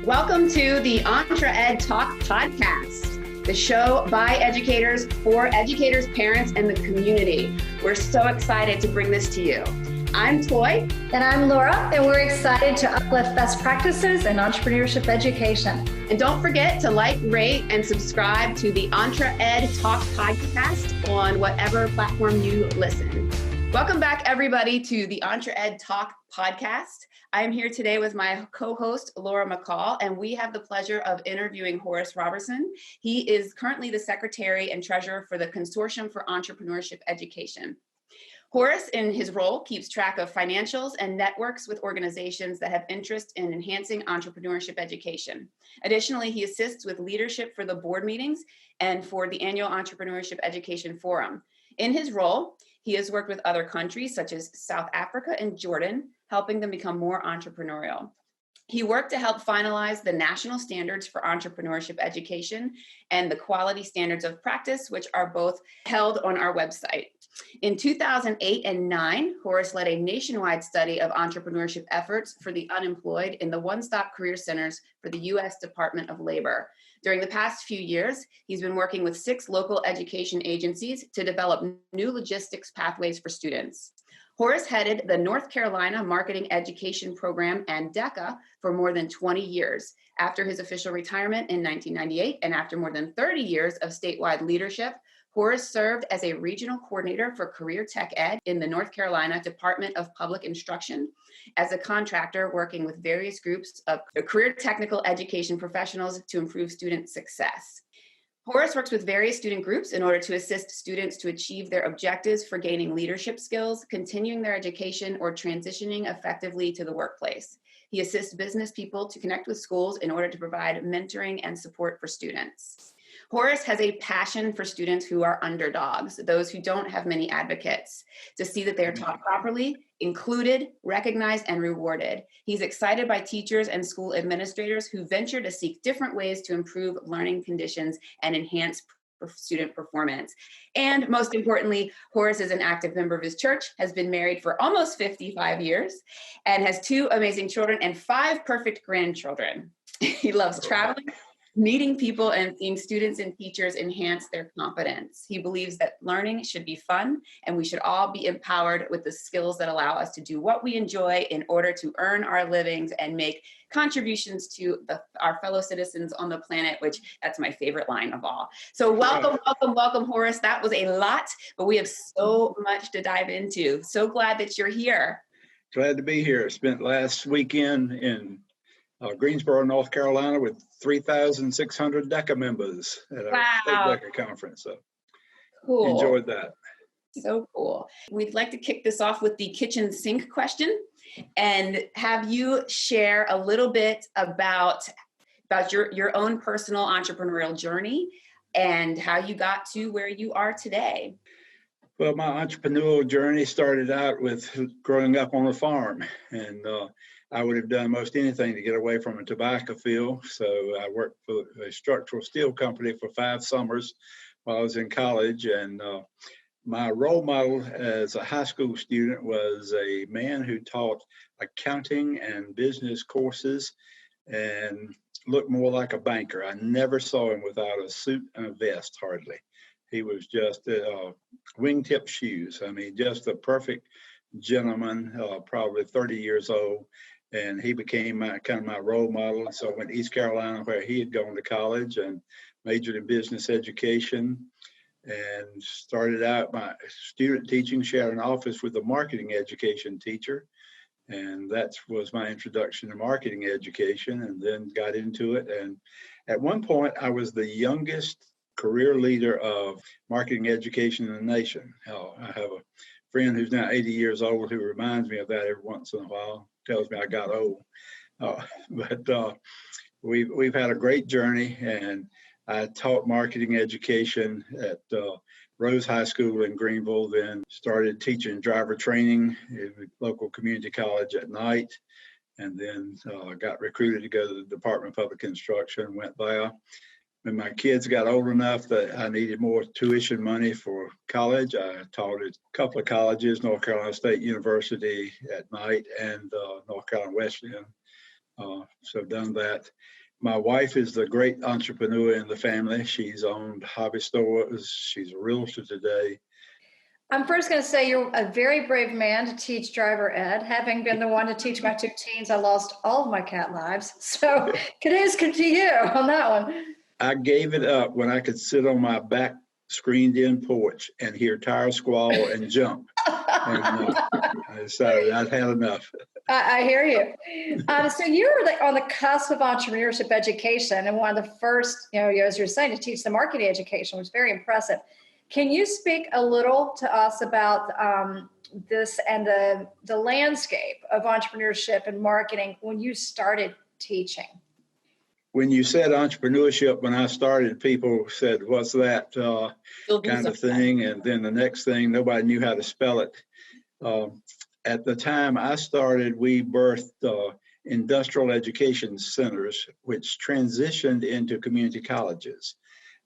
Welcome to the EntreEd Talk podcast, the show by educators, for educators, parents, and the community. We're so excited to bring this to you. I'm Toi. And I'm Laura, and we're excited to uplift best practices in entrepreneurship education. And don't forget to like, rate, and subscribe to the EntreEd Talk podcast on whatever platform you listen. Welcome back, everybody, to the EntreEd Talk podcast. I am here today with my co-host, Laura McCall, and we have the pleasure of interviewing Horace Robertson. He is currently the Secretary and Treasurer for the Consortium for Entrepreneurship Education. Horace, in his role, keeps track of financials and networks with organizations that have interest in enhancing entrepreneurship education. Additionally, he assists with leadership for the board meetings and for the annual Entrepreneurship Education Forum. In his role, he has worked with other countries such as South Africa and Jordan, helping them become more entrepreneurial. He worked to help finalize the national standards for entrepreneurship education and the quality standards of practice, which are both held on our website. In 2008 and 2009, Horace led a nationwide study of entrepreneurship efforts for the unemployed in the one-stop career centers for the U.S. Department of Labor. During the past few years, he's been working with 6 local education agencies to develop new logistics pathways for students. Horace headed the North Carolina Marketing Education Program and DECA for more than 20 years. After his official retirement in 1998 and after more than 30 years of statewide leadership, Horace served as a regional coordinator for career tech ed in the North Carolina Department of Public Instruction as a contractor working with various groups of career technical education professionals to improve student success. Horace works with various student groups in order to assist students to achieve their objectives for gaining leadership skills, continuing their education, or transitioning effectively to the workplace. He assists business people to connect with schools in order to provide mentoring and support for students. Horace has a passion for students who are underdogs, those who don't have many advocates, to see that they are taught properly, included, recognized, and rewarded. He's excited by teachers and school administrators who venture to seek different ways to improve learning conditions and enhance student performance. And most importantly, Horace is an active member of his church, has been married for almost 55 years, and has 2 amazing children and 5 perfect grandchildren. He loves traveling, meeting people, and seeing students and teachers enhance their competence. He believes that learning should be fun, and we should all be empowered with the skills that allow us to do what we enjoy in order to earn our livings and make contributions to our fellow citizens on the planet, which that's my favorite line of all. So welcome, Horace. That was a lot, but we have so much to dive into. So glad that you're here. Glad to be here. Spent last weekend in Greensboro, North Carolina, with 3,600 DECA members at our state DECA conference. So cool. Enjoyed that. So cool. We'd like to kick this off with the kitchen sink question and have you share a little bit about your own personal entrepreneurial journey and how you got to where you are today. Well, my entrepreneurial journey started out with growing up on a farm, and I would have done most anything to get away from a tobacco field. So I worked for a structural steel company for 5 summers while I was in college. And my role model as a high school student was a man who taught accounting and business courses and looked more like a banker. I never saw him without a suit and a vest, hardly. He was just wingtip shoes. I mean, just the perfect gentleman, probably 30 years old. And he became my role model. So I went to East Carolina, where he had gone to college, and majored in business education, and started out my student teaching. Shared an office with a marketing education teacher, and that was my introduction to marketing education, and then got into it. And at one point, I was the youngest career leader of marketing education in the nation. I have a friend who's now 80 years old who reminds me of that every once in a while. Tells me I got old, but we've had a great journey, and I taught marketing education at Rose High School in Greenville, then started teaching driver training in the local community college at night, and then got recruited to go to the Department of Public Instruction, went there. When my kids got old enough that I needed more tuition money for college, I taught at a couple of colleges, North Carolina State University at night and North Carolina Wesleyan. So done that. My wife is the great entrepreneur in the family. She's owned hobby stores. She's a realtor today. I'm first going to say you're a very brave man to teach driver ed. Having been the one to teach my two teens, I lost all of my cat lives. So kudos to you on that one. I gave it up when I could sit on my back screened-in porch and hear tires squall and jump. And I decided I'd had enough. I hear you. So you were on the cusp of entrepreneurship education, and one of the first, as you're saying, to teach the marketing education, was very impressive. Can you speak a little to us about this and the landscape of entrepreneurship and marketing when you started teaching? When you said entrepreneurship, when I started, people said, what's that kind of thing? And then the next thing, nobody knew how to spell it. At the time I started, we birthed industrial education centers, which transitioned into community colleges.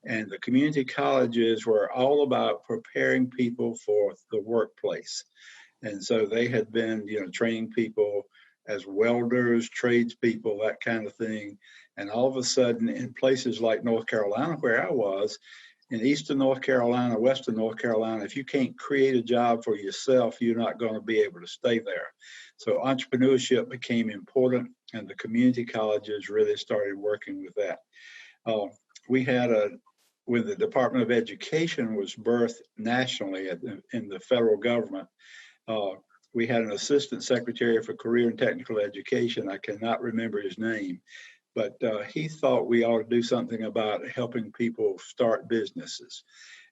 And the community colleges were all about preparing people for the workplace. And so they had been, training people as welders, tradespeople, that kind of thing. And all of a sudden, in places like North Carolina, where I was, in Eastern North Carolina, Western North Carolina, if you can't create a job for yourself, you're not going to be able to stay there. So entrepreneurship became important, and the community colleges really started working with that. When the Department of Education was birthed nationally in the federal government, we had an assistant secretary for career and technical education. I cannot remember his name, but he thought we ought to do something about helping people start businesses,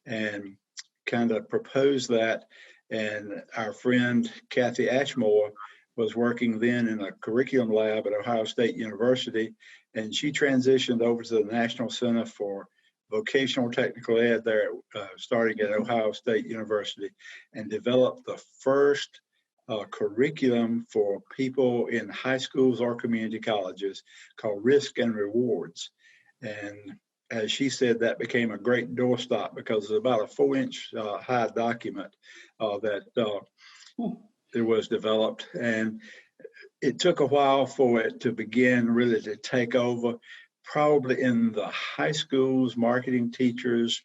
and kind of proposed that. And our friend Kathy Ashmore was working then in a curriculum lab at Ohio State University, and she transitioned over to the National Center for Vocational Technical Ed there, starting at Ohio State University, and developed the first curriculum for people in high schools or community colleges called Risk and Rewards. And as she said, that became a great doorstop because it's about a 4-inch high document that was developed. And it took a while for it to begin really to take over, probably in the high schools, marketing teachers,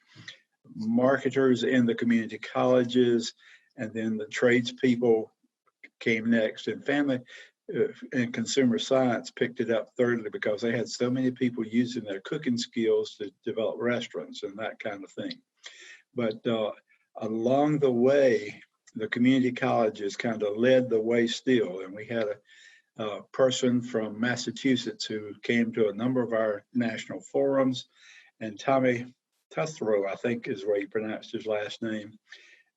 marketers in the community colleges, and then the tradespeople came next, and family and consumer science picked it up thirdly because they had so many people using their cooking skills to develop restaurants and that kind of thing. But along the way, the community colleges kind of led the way still, and we had a person from Massachusetts who came to a number of our national forums, and Tommy Tuthrow, I think is where he pronounced his last name.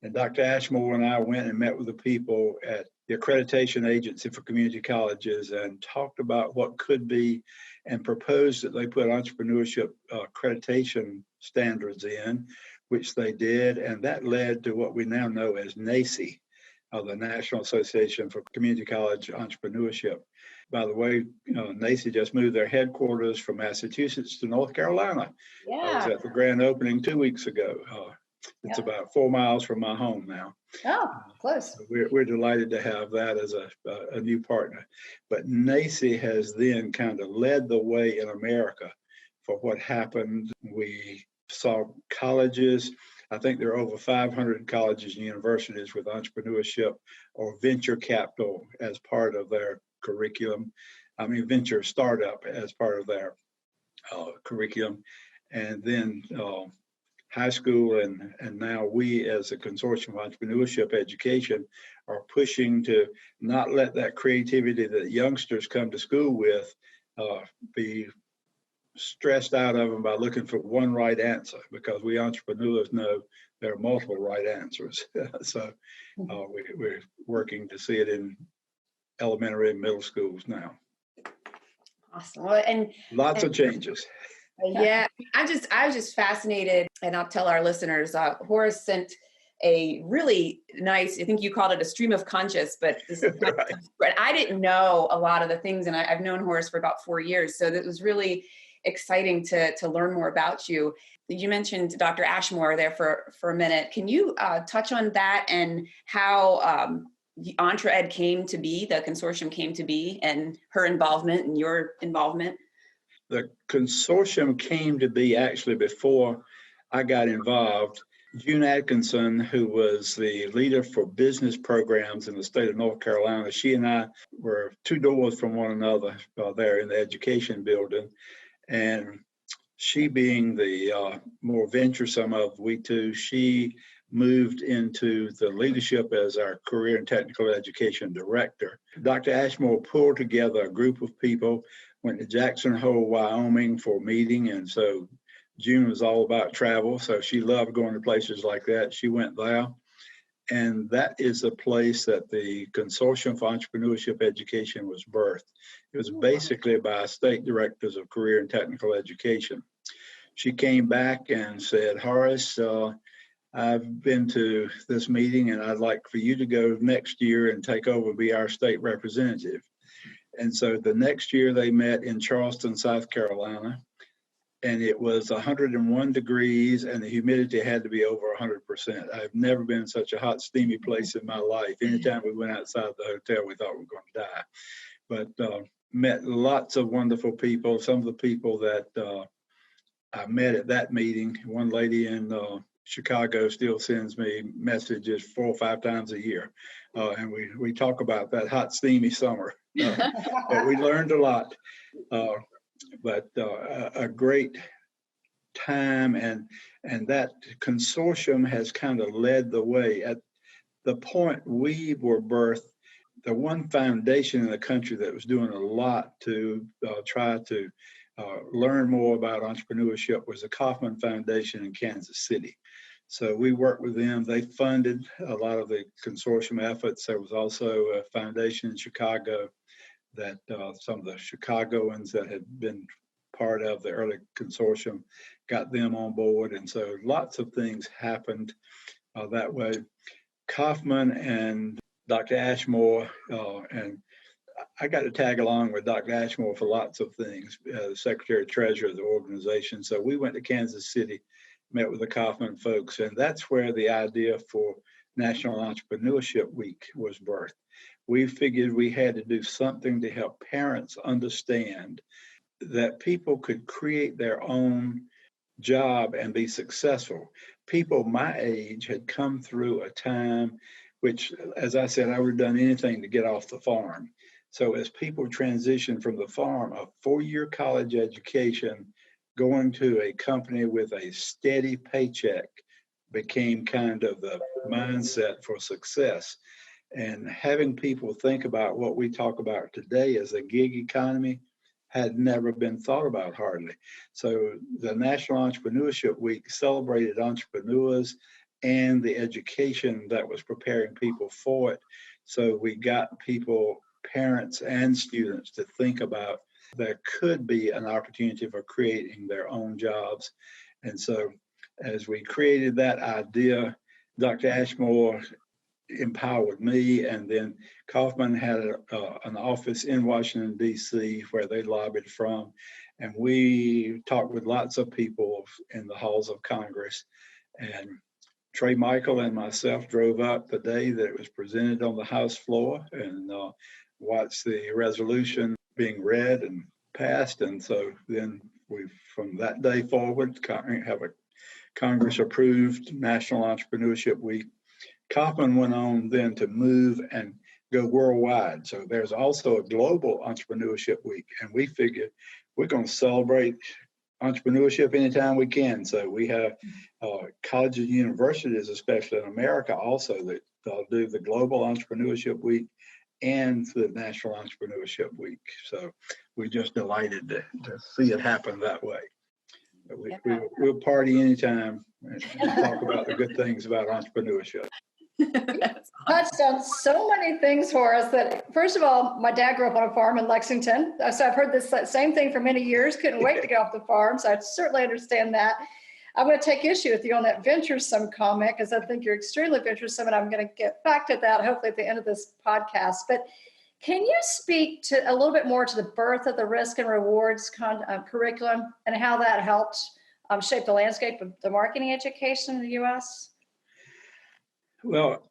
And Dr. Ashmore and I went and met with the people at the Accreditation Agency for Community Colleges and talked about what could be, and proposed that they put entrepreneurship accreditation standards in, which they did. And that led to what we now know as NACE, the National Association for Community College Entrepreneurship. By the way, NACE just moved their headquarters from Massachusetts to North Carolina. Yeah. I was at the grand opening 2 weeks ago. It's about 4 miles from my home now. Oh, close. We're delighted to have that as a new partner. But NACE has then kind of led the way in America for what happened. We saw colleges. I think there are over 500 colleges and universities with entrepreneurship or venture capital as part of their curriculum. Venture startup as part of their curriculum. And then high school and now we as a consortium of entrepreneurship education are pushing to not let that creativity that youngsters come to school with be stressed out of them by looking for one right answer, because we entrepreneurs know there are multiple right answers. So we're working to see it in elementary and middle schools now. Awesome. Well, and lots of changes. Yeah, I was just fascinated, and I'll tell our listeners, Horace sent a really nice, I think you called it a stream of conscious, but this is right. But I didn't know a lot of the things, and I've known Horace for about 4 years, so it was really exciting to learn more about you. You mentioned Dr. Ashmore there for a minute. Can you touch on that and how EntreEd came to be, the consortium came to be, and her involvement and your involvement? The consortium came to be actually before I got involved. June Atkinson, who was the leader for business programs in the state of North Carolina, she and I were two doors from one another there in the education building. And she, being the more venturesome of we two, she moved into the leadership as our career and technical education director. Dr. Ashmore pulled together a group of people, went to Jackson Hole, Wyoming for a meeting. And so June was all about travel. So she loved going to places like that. She went there. And that is the place that the Consortium for Entrepreneurship Education was birthed. It was basically by state directors of career and technical education. She came back and said, Horace, I've been to this meeting and I'd like for you to go next year and take over and be our state representative. And so the next year they met in Charleston, South Carolina, and it was 101 degrees and the humidity had to be over 100%. I've never been in such a hot, steamy place in my life. Anytime we went outside the hotel, we thought we were going to die. But met lots of wonderful people. Some of the people that I met at that meeting, one lady in Chicago still sends me messages 4 or 5 times a year. And we talk about that hot, steamy summer. But we learned a lot. But a great time, and that consortium has kind of led the way. At the point we were birthed, the one foundation in the country that was doing a lot to try to learn more about entrepreneurship was the Kauffman Foundation in Kansas City. So we worked with them. They funded a lot of the consortium efforts. There was also a foundation in Chicago that some of the Chicagoans that had been part of the early consortium got them on board. And so lots of things happened that way. Kauffman and Dr. Ashmore, and I got to tag along with Dr. Ashmore for lots of things, the Secretary Treasurer of the organization. So we went to Kansas City, met with the Kauffman folks, and that's where the idea for National Entrepreneurship Week was birthed. We figured we had to do something to help parents understand that people could create their own job and be successful. People my age had come through a time which, as I said, I would have done anything to get off the farm. So as people transitioned from the farm, a 4-year college education, going to a company with a steady paycheck became kind of the mindset for success. And having people think about what we talk about today as a gig economy had never been thought about hardly. So the National Entrepreneurship Week celebrated entrepreneurs and the education that was preparing people for it. So we got people, parents and students, to think about there could be an opportunity for creating their own jobs. And so as we created that idea, Dr. Ashmore empowered me, and then Kauffman had an office in Washington, D.C. where they lobbied from, and we talked with lots of people in the halls of Congress. And Trey Michael and myself drove up the day that it was presented on the House floor and watched the resolution being read and passed. And so then we, from that day forward, have a Congress-approved National Entrepreneurship Week. Kauffman went on then to move and go worldwide. So there's also a global entrepreneurship week, and we figured we're going to celebrate entrepreneurship anytime we can. So we have colleges and universities, especially in America, also that do the Global Entrepreneurship Week and the National Entrepreneurship Week. So we're just delighted to see it happen that way. We'll party anytime and talk about the good things about entrepreneurship. Touched on so many things for us that, first of all, my dad grew up on a farm in Lexington. So I've heard this same thing for many years. Couldn't wait to get off the farm. So I certainly understand that. I'm going to take issue with you on that venturesome comment because I think you're extremely venturesome, and I'm going to get back to that hopefully at the end of this podcast. But can you speak to a little bit more to the birth of the risk and rewards curriculum and how that helped shape the landscape of the marketing education in the U.S.? Well,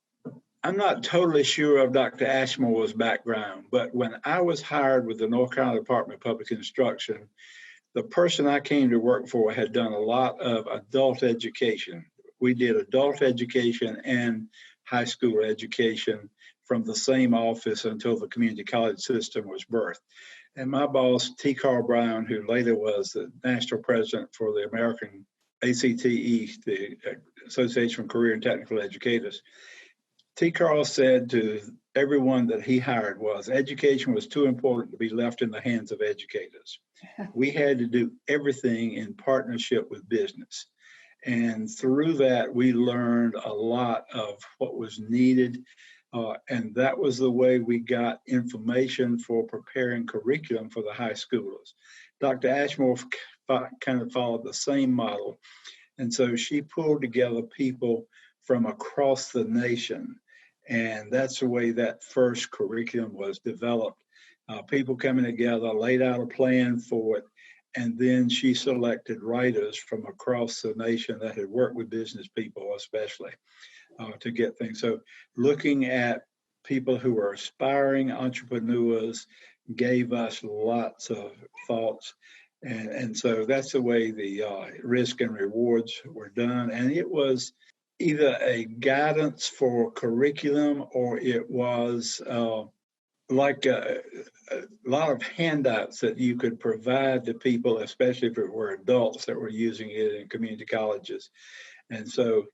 I'm not totally sure of Dr. Ashmore's background, but when I was hired with the North Carolina Department of Public Instruction, the person I came to work for had done a lot of adult education. We did adult education and high school education from the same office until the community college system was birthed. And my boss, T. Carl Brown, who later was the national president for the American ACTE, the Association for Career and Technical Educators, T. Carl said to everyone that he hired was education was too important to be left in the hands of educators. We had to do everything in partnership with business. And through that, we learned a lot of what was needed. And that was the way we got information for preparing curriculum for the high schoolers. Dr. Ashmore kind of followed the same model. And so she pulled together people from across the nation. And that's the way that first curriculum was developed. People coming together, laid out a plan for it. And then she selected writers from across the nation that had worked with business people, especially, to get things. So looking at people who are aspiring entrepreneurs gave us lots of thoughts. And so that's the way the risk and rewards were done. And it was either a guidance for curriculum or it was like a lot of handouts that you could provide to people, especially if it were adults that were using it in community colleges. And so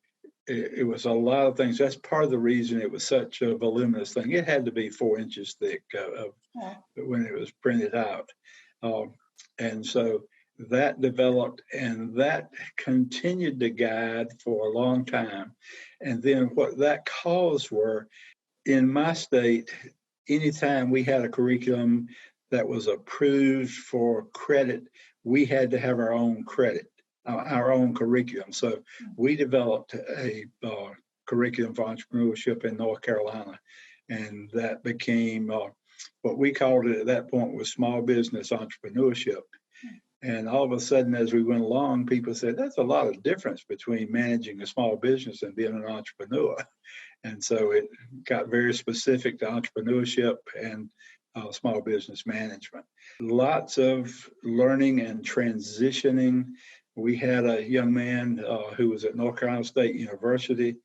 it was a lot of things. That's part of the reason it was such a voluminous thing. It had to be 4 inches thick when it was printed out. And so that developed and that continued to guide for a long time. And then what that caused were, in my state, anytime we had a curriculum that was approved for credit, we had to have our own credit, our own curriculum. So we developed a curriculum for entrepreneurship in North Carolina. And that became what we called it at that point was small business entrepreneurship. And all of a sudden, as we went along, people said, that's a lot of difference between managing a small business and being an entrepreneur. And so it got very specific to entrepreneurship and small business management. Lots of learning and transitioning. We had a young man who was at North Carolina State University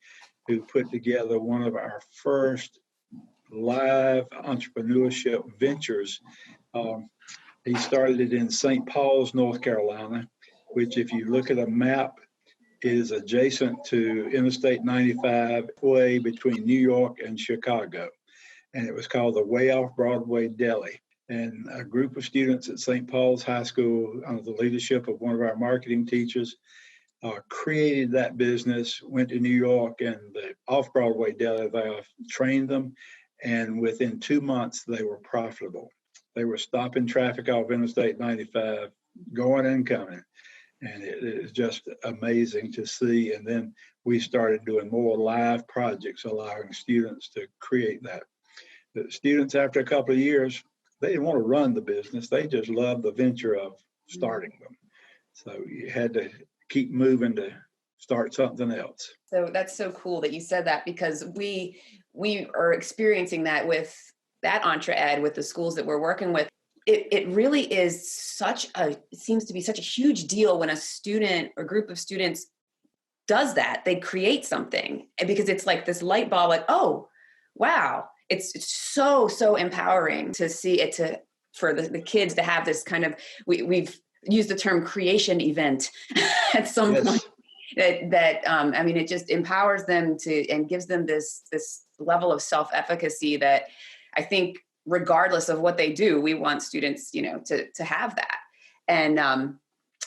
who put together one of our first live entrepreneurship ventures. He started it in St. Paul's, North Carolina, which if you look at a map is adjacent to Interstate 95 way between New York and Chicago. And it was called the Way Off Broadway Deli. And a group of students at St. Paul's High School, under the leadership of one of our marketing teachers, created that business, went to New York, and the Off-Broadway Deli there trained them. And within 2 months, they were profitable. They were stopping traffic off Interstate 95, going and coming. And it is just amazing to see. And then we started doing more live projects, allowing students to create that. The students, after a couple of years, they didn't want to run the business. They just loved the venture of starting them. So you had to keep moving to start something else. So that's so cool that you said that, because we are experiencing that with that EntreEd, with the schools that we're working with. It really is it seems to be such a huge deal when a student or group of students does that. They create something, and because it's like this light bulb, like, oh, wow. It's so empowering to see it, for the kids to have this kind of, we've used the term creation event at some point. I mean, it just empowers them and gives them this level of self-efficacy that I think, regardless of what they do, we want students, to have that. And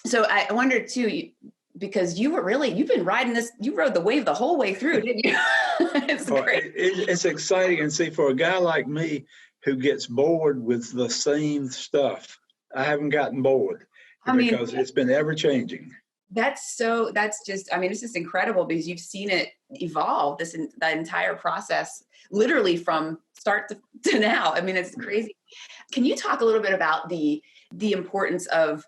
so I wondered too, because you've been riding this, you rode the wave the whole way through, didn't you? It's great. It's exciting. And see, for a guy like me who gets bored with the same stuff, I haven't gotten bored because it's been ever changing. It's just incredible, because you've seen it evolve, that entire process, literally from start to now. I mean, it's crazy. Can you talk a little bit about the importance of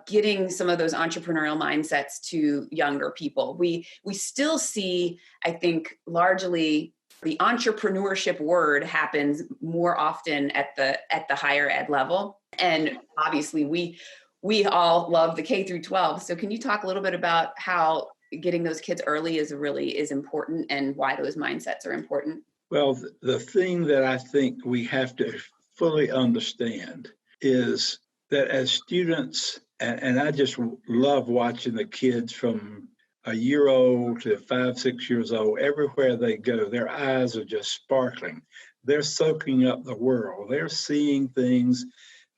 getting some of those entrepreneurial mindsets to younger people? We still see, I think, largely the entrepreneurship word happens more often at the higher ed level. And obviously we all love the K through 12. So can you talk a little bit about how getting those kids early is important and why those mindsets are important? Well, the thing that I think we have to fully understand is that as students, and I just love watching the kids from a year old to 5, 6 years old, everywhere they go, their eyes are just sparkling. They're soaking up the world. They're seeing things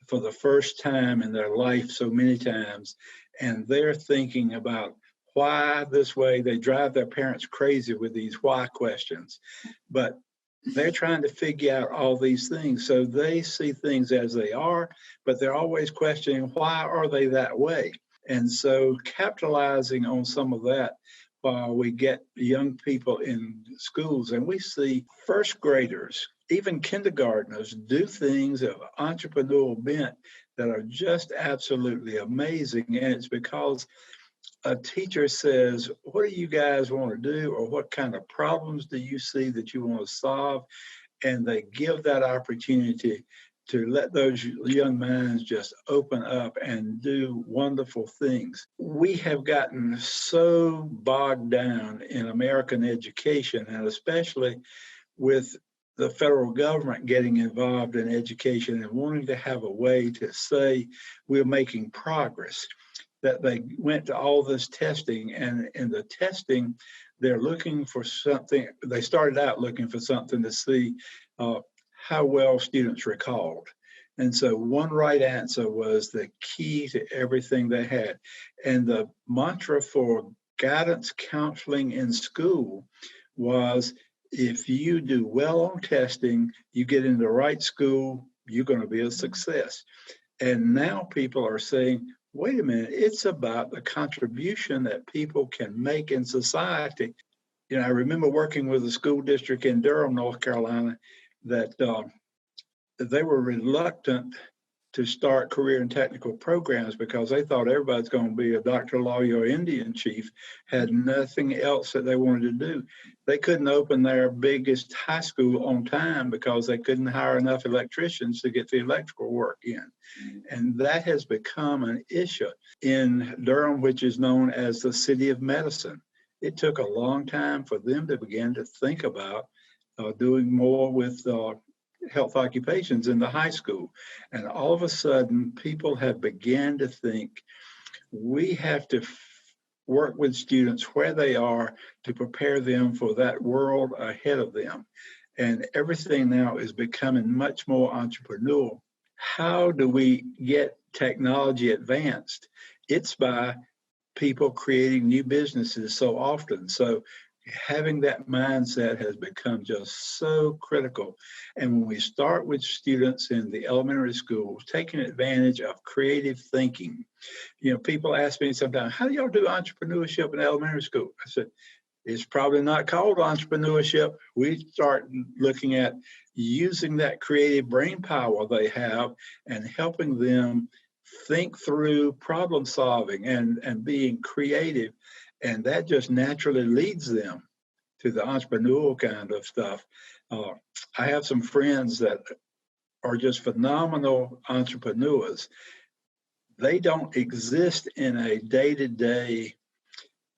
for the first time in their life so many times, and they're thinking about why this way. They drive their parents crazy with these why questions, but they're trying to figure out all these things. So they see things as they are, but they're always questioning, why are they that way? And so capitalizing on some of that while we get young people in schools, and we see first graders, even kindergartners, do things of entrepreneurial bent that are just absolutely amazing. And it's because a teacher says, what do you guys want to do? Or what kind of problems do you see that you want to solve? And they give that opportunity to let those young minds just open up and do wonderful things. We have gotten so bogged down in American education, and especially with the federal government getting involved in education and wanting to have a way to say we're making progress, that they went to all this testing, and in the testing, they're looking for something. They started out looking for something to see how well students recalled. And so one right answer was the key to everything they had. And the mantra for guidance counseling in school was, if you do well on testing, you get in the right school, you're going to be a success. And now people are saying, wait a minute, it's about the contribution that people can make in society. You know, I remember working with a school district in Durham, North Carolina, that they were reluctant to start career and technical programs because they thought everybody's going to be a doctor, lawyer, or Indian chief, had nothing else that they wanted to do. They couldn't open their biggest high school on time because they couldn't hire enough electricians to get the electrical work in. And that has become an issue in Durham, which is known as the city of medicine. It took a long time for them to begin to think about doing more with health occupations in the high school. And all of a sudden, people have began to think we have to work with students where they are to prepare them for that world ahead of them. And everything now is becoming much more entrepreneurial. How do we get technology advanced? It's by people creating new businesses so often. So having that mindset has become just so critical. And when we start with students in the elementary schools, taking advantage of creative thinking, you know, people ask me sometimes, how do y'all do entrepreneurship in elementary school? I said, it's probably not called entrepreneurship. We start looking at using that creative brain power they have and helping them think through problem solving and being creative. And that just naturally leads them to the entrepreneurial kind of stuff. I have some friends that are just phenomenal entrepreneurs. They don't exist in a day-to-day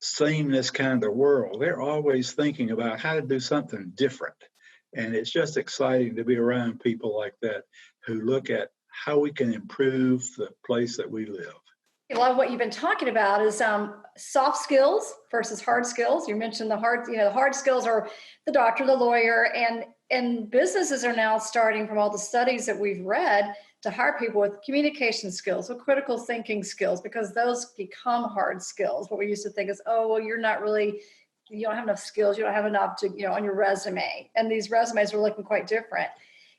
sameness kind of world. They're always thinking about how to do something different. And it's just exciting to be around people like that who look at how we can improve the place that we live. A lot of what you've been talking about is soft skills versus hard skills. You mentioned the hard skills are the doctor, the lawyer, and businesses are now starting, from all the studies that we've read, to hire people with communication skills, with critical thinking skills, because those become hard skills. What we used to think is, oh, well, you don't have enough skills, you don't have enough to, on your resume. And these resumes are looking quite different.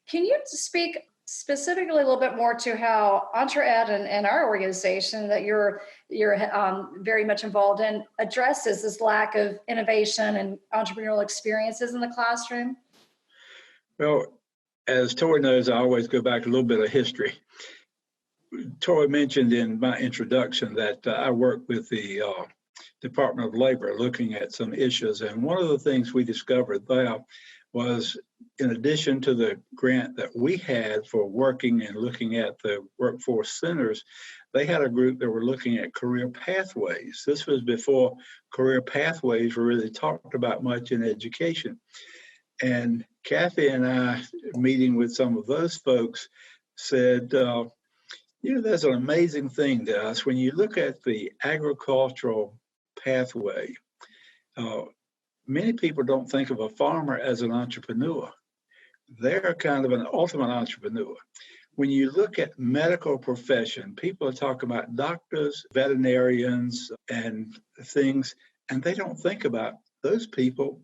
Can you speak specifically a little bit more to how EntreEd and our organization that you're very much involved in addresses this lack of innovation and entrepreneurial experiences in the classroom? Well, as Toi knows, I always go back a little bit of history. Toi mentioned in my introduction that I work with the Department of Labor looking at some issues. And one of the things we discovered there was, in addition to the grant that we had for working and looking at the workforce centers, they had a group that were looking at career pathways. This was before career pathways were really talked about much in education. And Kathy and I, meeting with some of those folks, said, there's an amazing thing to us. When you look at the agricultural pathway, many people don't think of a farmer as an entrepreneur. They're kind of an ultimate entrepreneur. When you look at medical profession, people are talking about doctors, veterinarians, and things, and they don't think about those people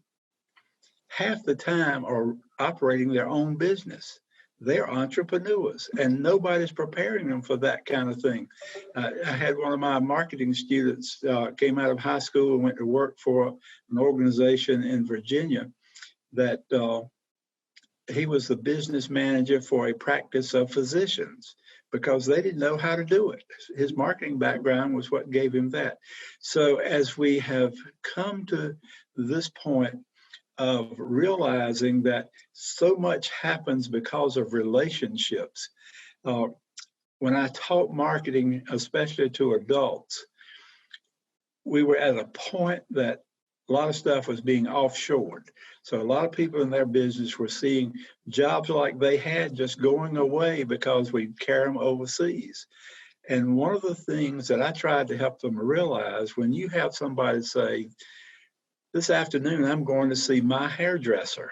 half the time are operating their own business. They're entrepreneurs, and nobody's preparing them for that kind of thing. I had one of my marketing students came out of high school and went to work for an organization in Virginia that he was the business manager for a practice of physicians because they didn't know how to do it. His marketing background was what gave him that. So as we have come to this point of realizing that so much happens because of relationships. When I taught marketing, especially to adults, we were at a point that a lot of stuff was being offshored. So a lot of people in their business were seeing jobs like they had just going away because we'd carry them overseas. And one of the things that I tried to help them realize, when you have somebody say, this afternoon, I'm going to see my hairdresser.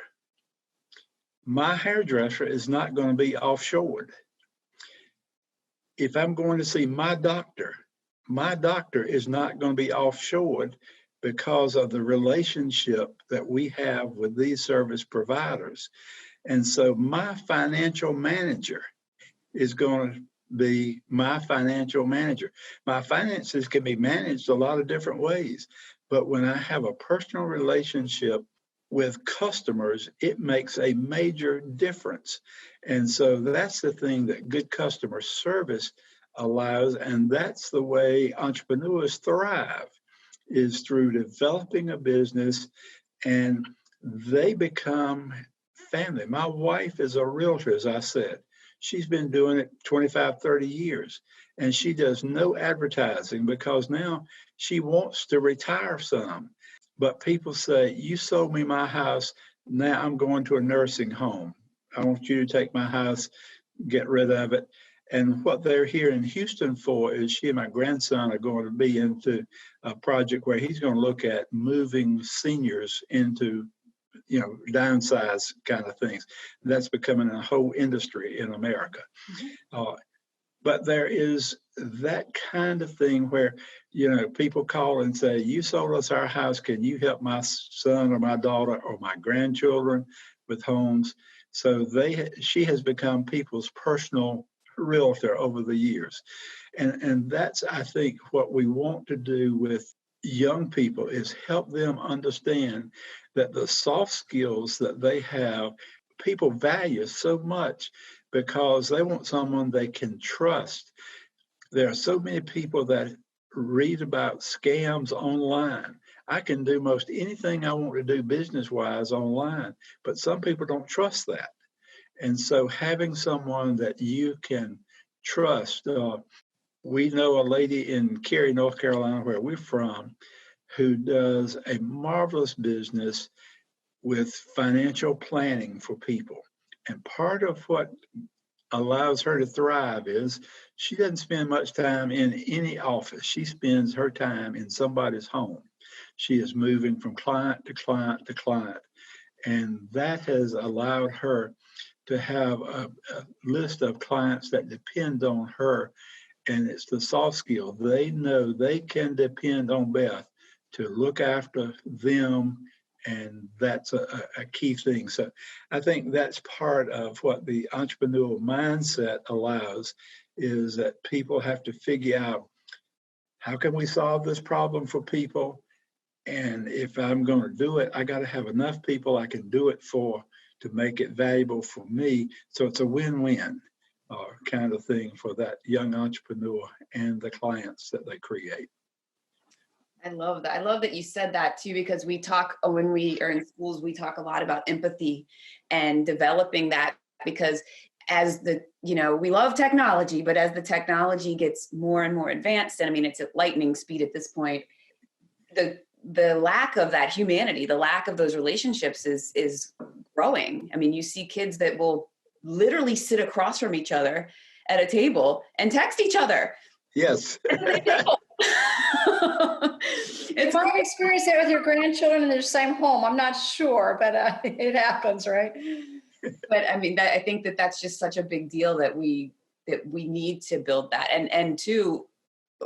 My hairdresser is not going to be offshored. If I'm going to see my doctor is not going to be offshored because of the relationship that we have with these service providers. And so my financial manager is going to be my financial manager. My finances can be managed a lot of different ways. But when I have a personal relationship with customers, it makes a major difference. And so that's the thing that good customer service allows. And that's the way entrepreneurs thrive, is through developing a business, and they become family. My wife is a realtor, as I said. She's been doing it 25, 30 years, and she does no advertising because now she wants to retire some. But people say, you sold me my house, now I'm going to a nursing home. I want you to take my house, get rid of it. And what they're here in Houston for is she and my grandson are going to be into a project where he's going to look at moving seniors into downsize kind of things. That's becoming a whole industry in America. Mm-hmm. But there is that kind of thing where, people call and say, you sold us our house, can you help my son or my daughter or my grandchildren with homes? So she has become people's personal realtor over the years. And that's, I think, what we want to do with young people is help them understand that the soft skills that they have, people value so much because they want someone they can trust. There are so many people that read about scams online. I can do most anything I want to do business-wise online, but some people don't trust that. And so having someone that you can trust, we know a lady in Cary, North Carolina, where we're from, who does a marvelous business with financial planning for people. And part of what allows her to thrive is she doesn't spend much time in any office. She spends her time in somebody's home. She is moving from client to client to client. And that has allowed her to have a list of clients that depend on her. And it's the soft skill. They know they can depend on Beth to look after them, and that's a key thing. So I think that's part of what the entrepreneurial mindset allows, is that people have to figure out, how can we solve this problem for people? And if I'm going to do it, I got to have enough people I can do it for to make it valuable for me. So it's a win-win kind of thing for that young entrepreneur and the clients that they create. I love that. I love that you said that too, because we talk, when we are in schools, we talk a lot about empathy and developing that, because as we love technology, but as the technology gets more and more advanced, and I mean, it's at lightning speed at this point, the lack of that humanity, the lack of those relationships is growing. I mean, you see kids that will literally sit across from each other at a table and text each other. Yes. You might experience it with your grandchildren in the same home. I'm not sure, but it happens, right? But I mean, I think that's just such a big deal that we need to build that. And two,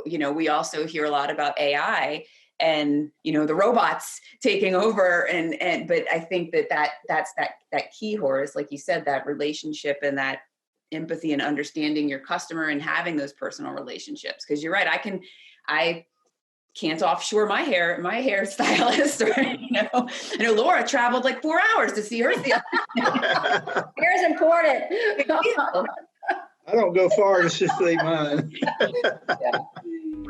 we also hear a lot about AI and, the robots taking over. But I think that's that key, Horace, like you said, that relationship and that empathy and understanding your customer and having those personal relationships. Because you're right, I can't offshore my hairstylist, right? I know Laura traveled like 4 hours to see her. Hair is important. I don't go far to see mine. Yeah.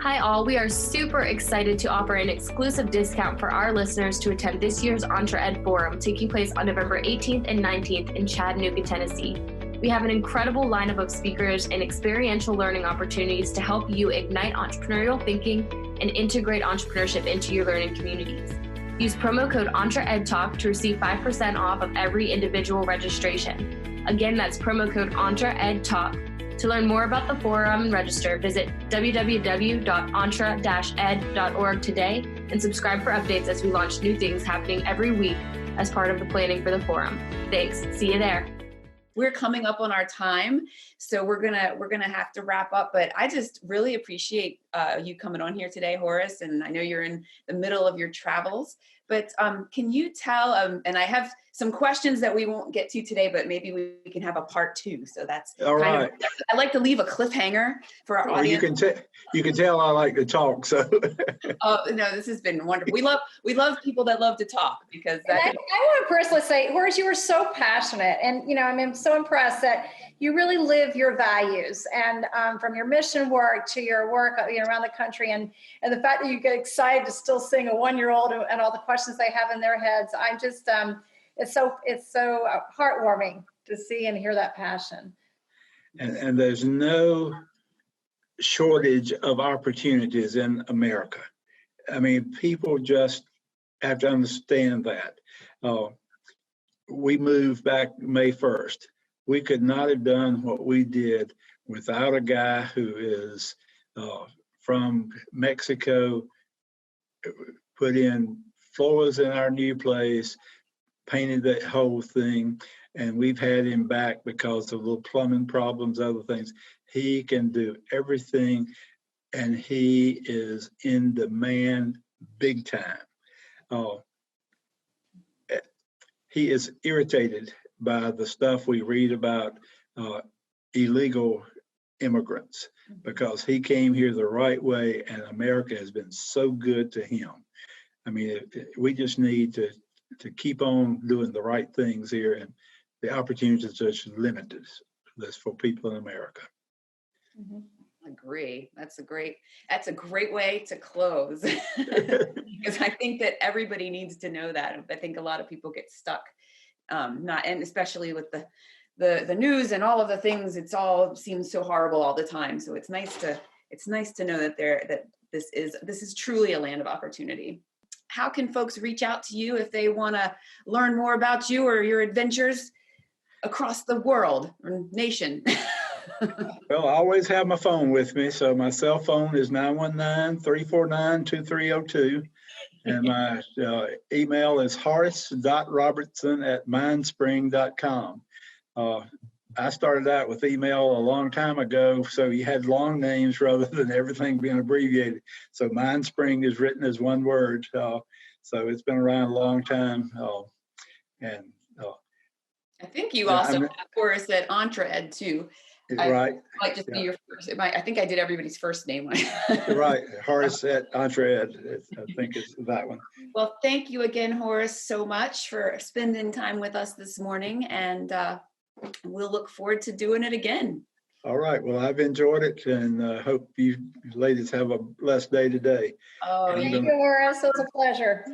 Hi all, we are super excited to offer an exclusive discount for our listeners to attend this year's EntreEd Forum, taking place on November 18th and 19th in Chattanooga, Tennessee. We have an incredible lineup of speakers and experiential learning opportunities to help you ignite entrepreneurial thinking and integrate entrepreneurship into your learning communities. Use promo code EntreEd Talk to receive 5% off of every individual registration. Again, that's promo code EntreEd Talk. To learn more about the forum and register, visit www.entre-ed.org today and subscribe for updates as we launch new things happening every week as part of the planning for the forum. Thanks. See you there. We're coming up on our time, so we're gonna have to wrap up. But I just really appreciate you coming on here today, Horace. And I know you're in the middle of your travels. But can you tell? And I have some questions that we won't get to today, but maybe we can have a part 2. So that's all right. I like to leave a cliffhanger for our audience. You can tell I like to talk. So. Oh no, this has been wonderful. We love people that love to talk, because I want to personally say, Horace, you were so passionate, and I'm so impressed that you really live your values, and from your mission work to your work around the country, and the fact that you get excited to still sing a 1-year-old and all the questions they have in their heads. I'm just it's so heartwarming to see and hear that passion. And there's no shortage of opportunities in America. I mean, people just have to understand that. We moved back May 1st. We could not have done what we did without a guy who is from Mexico, put in floors in our new place, painted that whole thing, and we've had him back because of little plumbing problems, other things. He can do everything, and he is in demand big time. He is irritated by the stuff we read about illegal immigrants, because he came here the right way, and America has been so good to him. I mean, we just need to keep on doing the right things here, and the opportunities are just limited for people in America. Mm-hmm. Agree. That's a great way to close, because I think that everybody needs to know that. I think a lot of people get stuck, and especially with the news and all of the things. It's all seems so horrible all the time. So it's nice to know that this is truly a land of opportunity. How can folks reach out to you if they want to learn more about you or your adventures across the world or nation? Well, I always have my phone with me. So my cell phone is 919-349-2302. And my email is horace.robertson@mindspring.com. I started out with email a long time ago, so you had long names rather than everything being abbreviated. So MindSpring is written as one word. So it's been around a long time. I think you also have Horace at EntreEd too. Right. It might just be your first. I think I did everybody's first name. Right. Horace at EntreEd. I think it's that one. Well, thank you again, Horace, so much for spending time with us this morning. And we'll look forward to doing it again. All right. Well, I've enjoyed it, and hope you ladies have a blessed day today. Oh, Thank you, Horace. It was a pleasure.